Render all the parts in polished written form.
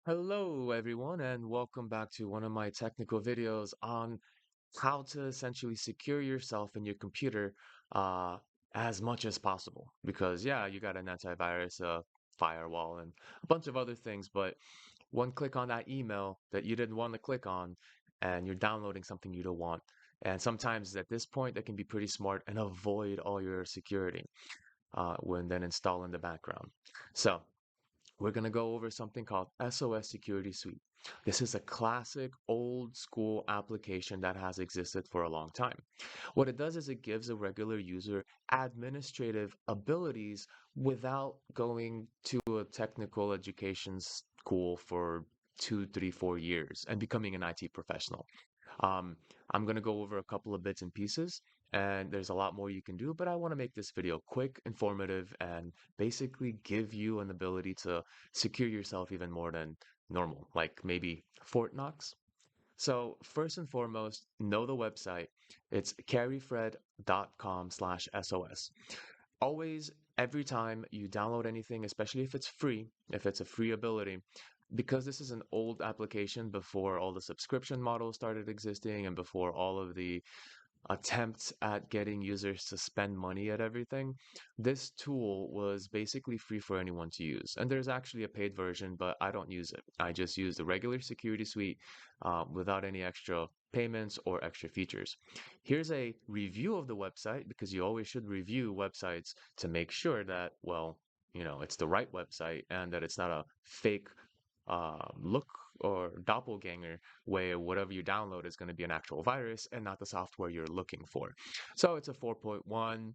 Hello, everyone, and welcome back to one of my technical videos on how to essentially secure yourself and your computer uh, as much as possible. Because, yeah, you got an antivirus, a firewall, and a bunch of other things, but one click on that email that you didn't want to click on, and you're downloading something you don't want. And sometimes at this point, that can be pretty smart and avoid all your security when then install in the background. So, we're going to go over something called SOS Security Suite. This is a classic old school application that has existed for a long time. What it does is it gives a regular user administrative abilities without going to a technical education school for 2, 3, 4 years and becoming an IT professional. Um, I'm going to go over a couple of bits and pieces, and there's a lot more you can do, but I want to make this video quick, informative, and basically give you an ability to secure yourself even more than normal, like maybe Fort Knox. So first and foremost, know the website. It's carryfred.com/SOS. Always, every time you download anything, especially if it's free, if it's a free ability, because this is an old application before all the subscription models started existing and before all of the attempts at getting users to spend money at everything, this tool was basically free for anyone to use. And there's actually a paid version, but I don't use it. I just use the regular security suite without any extra payments or extra features. Here's a review of the website because you always should review websites to make sure that, well, it's the right website and that it's not a fake look or doppelganger where whatever you download is going to be an actual virus and not the software you're looking for. So it's a 4.1,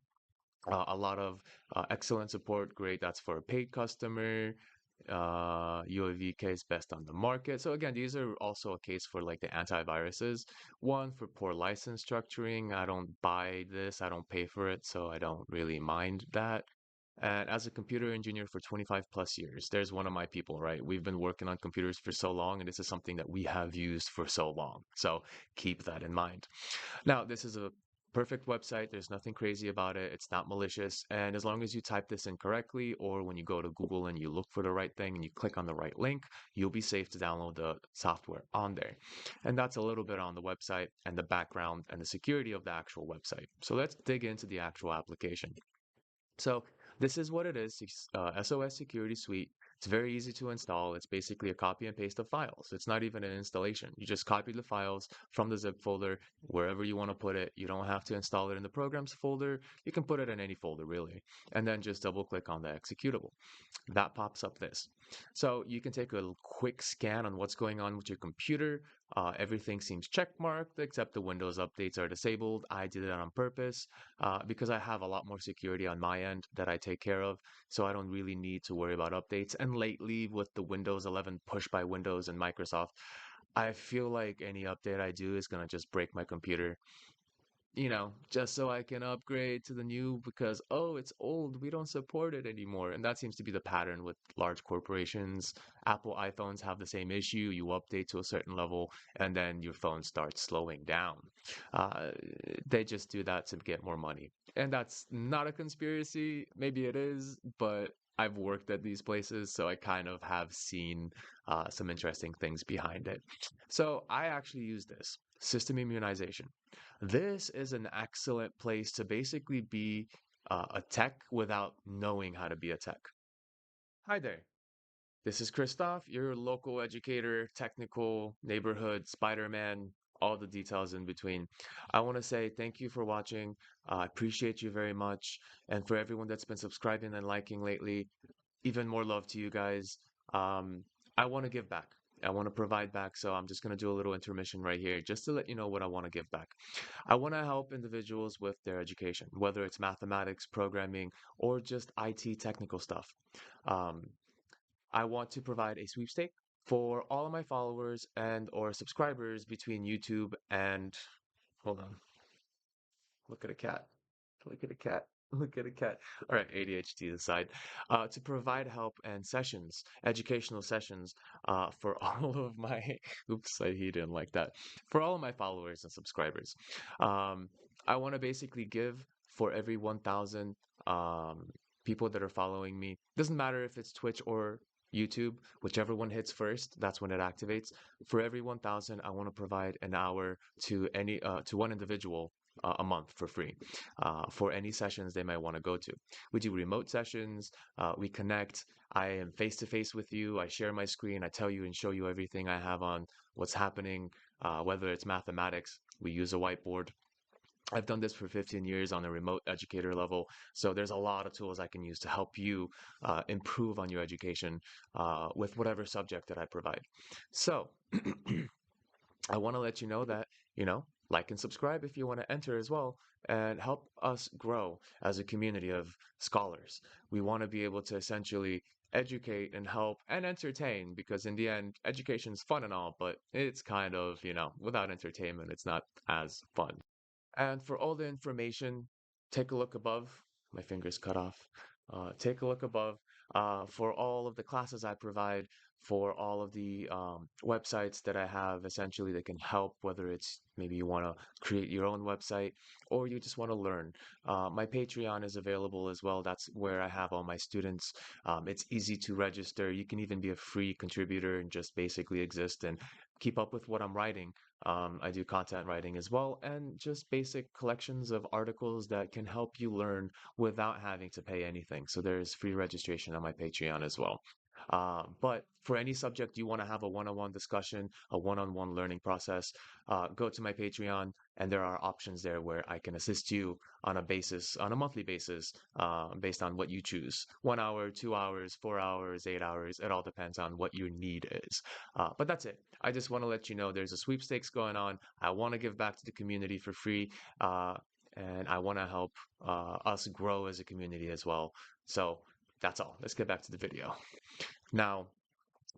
a lot of excellent support. Great. That's for a paid customer. UAV case best on the market. So again, these are also a case for like the antiviruses. One for poor license structuring. I don't buy this. I don't pay for it, so I don't really mind that. And as a computer engineer for 25 plus years, there's one of my people, right? We've been working on computers for so long, and this is something that we have used for so long. So keep that in mind. Now, this is a perfect website. There's nothing crazy about it. It's not malicious. And as long as you type this in correctly, or when you go to Google and you look for the right thing and you click on the right link, you'll be safe to download the software on there. And that's a little bit on the website and the background and the security of the actual website. So let's dig into the actual application. So this is what it is, SOS Security Suite. It's very easy to install. It's basically a copy and paste of files. It's not even an installation. You just copy the files from the zip folder wherever you want to put it. You don't have to install it in the programs folder. You can put it in any folder really, and then just double click on the executable. That pops up this. So you can take a quick scan on what's going on with your computer. Everything seems checkmarked except the Windows updates are disabled. I did it on purpose because I have a lot more security on my end that I take care of. So I don't really need to worry about updates. And lately, with the Windows 11 push by Windows and Microsoft, I feel like any update I do is going to just break my computer, just so I can upgrade to the new because, oh, it's old. We don't support it anymore. And that seems to be the pattern with large corporations. Apple iPhones have the same issue. You update to a certain level and then your phone starts slowing down. Uh, they just do that to get more money. And that's not a conspiracy. Maybe it is, but I've worked at these places, so I kind of have seen some interesting things behind it. So I actually use this system immunization. This is an excellent place to basically be a tech without knowing how to be a tech. Hi there. This is Christoph, your local educator, technical, neighborhood, Spider-Man, all the details in between. I want to say thank you for watching. I appreciate you very much. And for everyone that's been subscribing and liking lately, even more love to you guys. Um, I want to give back. I want to provide back. So I'm just going to do a little intermission right here just to let you know what I want to give back. I want to help individuals with their education, whether it's mathematics, programming, or just IT technical stuff. Um, I want to provide a sweepstake for all of my followers and or subscribers between YouTube and hold on, look at a cat. Look at a cat. Look at a cat. All right, ADHD aside, to provide help and sessions, educational sessions, for all of my, oops, he didn't like that, for all of my followers and subscribers. Um, I want to basically give for every 1,000 people that are following me. Doesn't matter if it's Twitch or YouTube, whichever one hits first, that's when it activates. For every 1,000, I want to provide an hour to one individual a month for free for any sessions they might want to go to. We do remote sessions. We connect. I am face to face with you. I share my screen. I tell you and show you everything I have on what's happening, whether it's mathematics. We use a whiteboard. I've done this for 15 years on a remote educator level. So there's a lot of tools I can use to help you improve on your education with whatever subject that I provide. So I want to let you know that, like and subscribe if you want to enter as well and help us grow as a community of scholars. We want to be able to essentially educate and help and entertain because in the end, education is fun and all, but it's kind of, without entertainment, it's not as fun. And for all the information, take a look above. My fingers cut off. Take a look above for all of the classes I provide, for all of the websites that I have essentially that can help, whether it's maybe you want to create your own website or you just want to learn. My Patreon is available as well. That's where I have all my students. It's easy to register. You can even be a free contributor and just basically exist and keep up with what I'm writing. I do content writing as well, and just basic collections of articles that can help you learn without having to pay anything. So there's free registration on my Patreon as well. But for any subject you want to have a one-on-one discussion, a one-on-one learning process, go to my Patreon, and there are options there where I can assist you on a monthly basis, based on what you choose. 1 hour, 2 hours, 4 hours, 8 hours. It all depends on what your need is. But that's it. I just want to let you know there's a sweepstakes going on. I want to give back to the community for free. And I want to help us grow as a community as well. So that's all. Let's get back to the video. Now,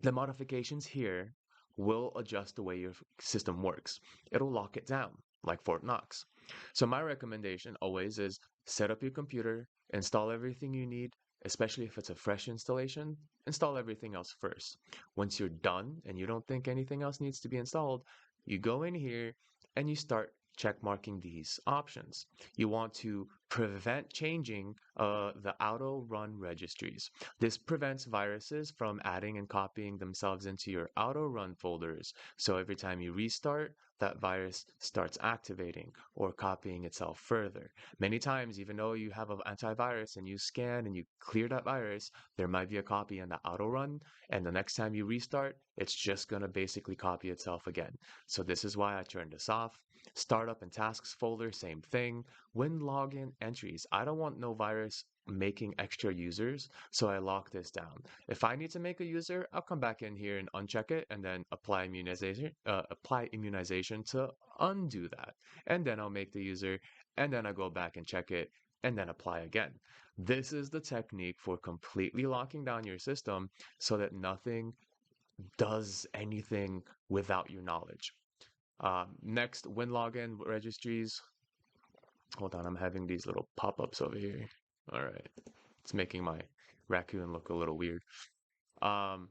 the modifications here will adjust the way your system works. It'll lock it down, like Fort Knox. So my recommendation always is set up your computer, install everything you need, especially if it's a fresh installation, install everything else first. Once you're done and you don't think anything else needs to be installed, you go in here and you start check marking these options. You want to prevent changing the Autorun registries. This prevents viruses from adding and copying themselves into your Autorun folders. So every time you restart, that virus starts activating or copying itself further. Many times, even though you have an antivirus and you scan and you clear that virus, there might be a copy in the Autorun, and the next time you restart, it's just going to basically copy itself again. So this is why I turned this off. Startup and tasks folder, same thing. Winlogon entries. I don't want no virus making extra users, so I lock this down. If I need to make a user, I'll come back in here and uncheck it and then apply immunization to undo that. And then I'll make the user and then I go back and check it and then apply again. This is the technique for completely locking down your system so that nothing does anything without your knowledge. Next, Winlogon registries. Hold on, I'm having these little pop-ups over here. All right, it's making my raccoon look a little weird. Um,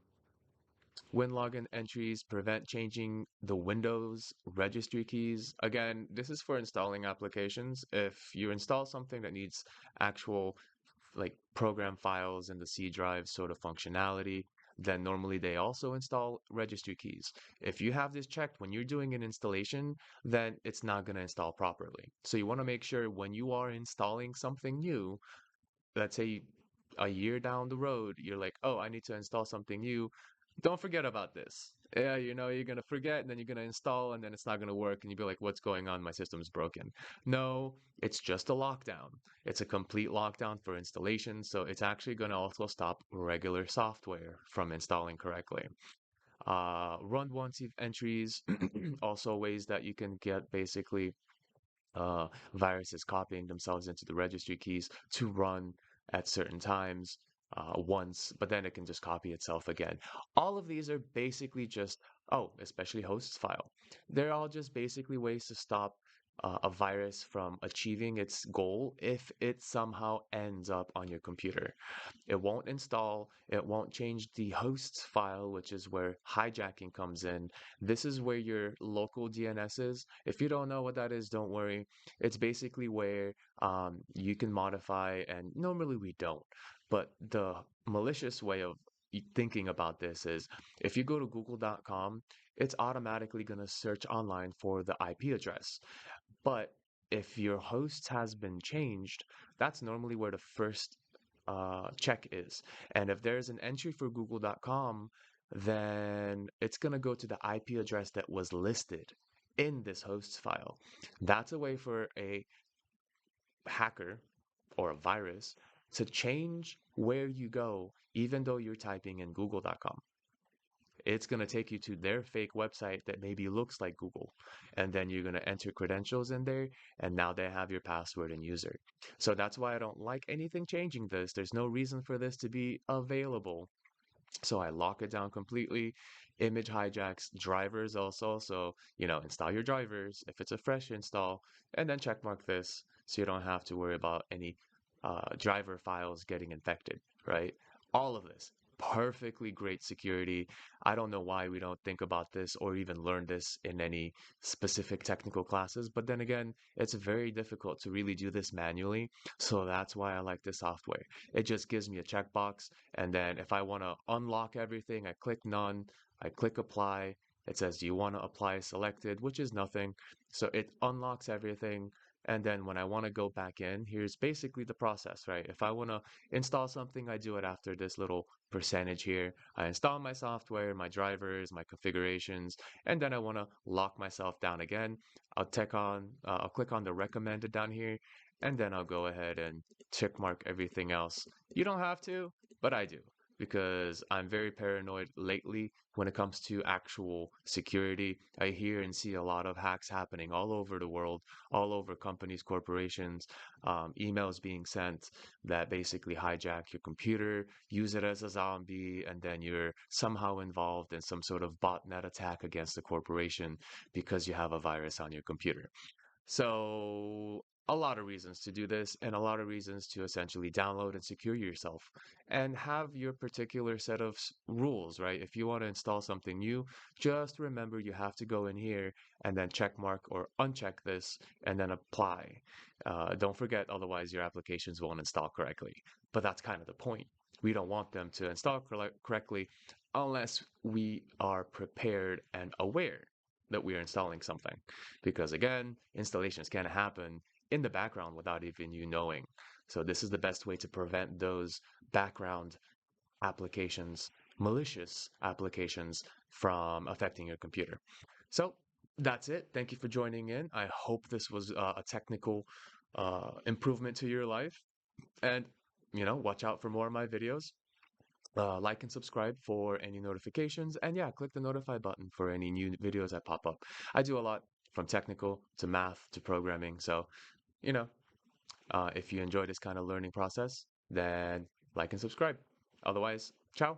Winlogon entries prevent changing the Windows registry keys. Again, this is for installing applications. If you install something that needs actual like program files in the C drive sort of functionality, then normally they also install registry keys. If you have this checked when you're doing an installation, then it's not going to install properly. So you want to make sure when you are installing something new, let's say a year down the road, you're like, oh, I need to install something new. Don't forget about this. Yeah, you're going to forget and then you're going to install and then it's not going to work. And you'll be like, what's going on? My system's broken. No, it's just a lockdown. It's a complete lockdown for installation. So it's actually going to also stop regular software from installing correctly. RunOnce entries, also ways that you can get basically viruses copying themselves into the registry keys to run at certain times once, but then it can just copy itself again. All of these are basically just, oh, especially hosts file. They're all just basically ways to stop a virus from achieving its goal if it somehow ends up on your computer. It won't install, it won't change the hosts file, which is where hijacking comes in. This is where your local DNS is. If you don't know what that is, don't worry. It's basically where you can modify, and normally we don't, but the malicious way of thinking about this is if you go to google.com, it's automatically going to search online for the IP address. But if your host has been changed, that's normally where the first check is. And if there's an entry for google.com, then it's going to go to the IP address that was listed in this hosts file. That's a way for a hacker or a virus to change where you go, even though you're typing in google.com. It's going to take you to their fake website that maybe looks like Google. And then you're going to enter credentials in there, and now they have your password and user. So that's why I don't like anything changing this. There's no reason for this to be available. So I lock it down completely. Image hijacks, drivers also. So, install your drivers if it's a fresh install, and then checkmark this so you don't have to worry about any driver files getting infected, right? All of this. Perfectly great security. I don't know why we don't think about this or even learn this in any specific technical classes, but then again, it's very difficult to really do this manually. So that's why I like this software. It just gives me a checkbox, and then if I want to unlock everything, I click none, I click apply. It says, do you want to apply selected, which is nothing. So it unlocks everything. And then when I want to go back in, here's basically the process, right? If I want to install something, I do it after this little percentage here. I install my software, my drivers, my configurations, and then I want to lock myself down again. I'll click on the recommended down here, and then I'll go ahead and check mark everything else. You don't have to, but I do because I'm very paranoid lately when it comes to actual security. I hear and see a lot of hacks happening all over the world, all over companies, corporations, emails being sent that basically hijack your computer, use it as a zombie, and then you're somehow involved in some sort of botnet attack against the corporation because you have a virus on your computer. So, a lot of reasons to do this, and a lot of reasons to essentially download and secure yourself and have your particular set of rules, right? If you want to install something new, just remember you have to go in here and then check mark or uncheck this and then apply. Don't forget, otherwise, your applications won't install correctly. But that's kind of the point. We don't want them to install correctly unless we are prepared and aware that we are installing something. Because again, installations can happen in the background without even you knowing. So this is the best way to prevent those background applications, malicious applications from affecting your computer. So that's it. Thank you for joining in. I hope this was a technical improvement to your life. And, watch out for more of my videos. Like and subscribe for any notifications. And yeah, click the notify button for any new videos that pop up. I do a lot from technical to math to programming. So, you know, if you enjoy this kind of learning process, then like and subscribe. Otherwise, ciao.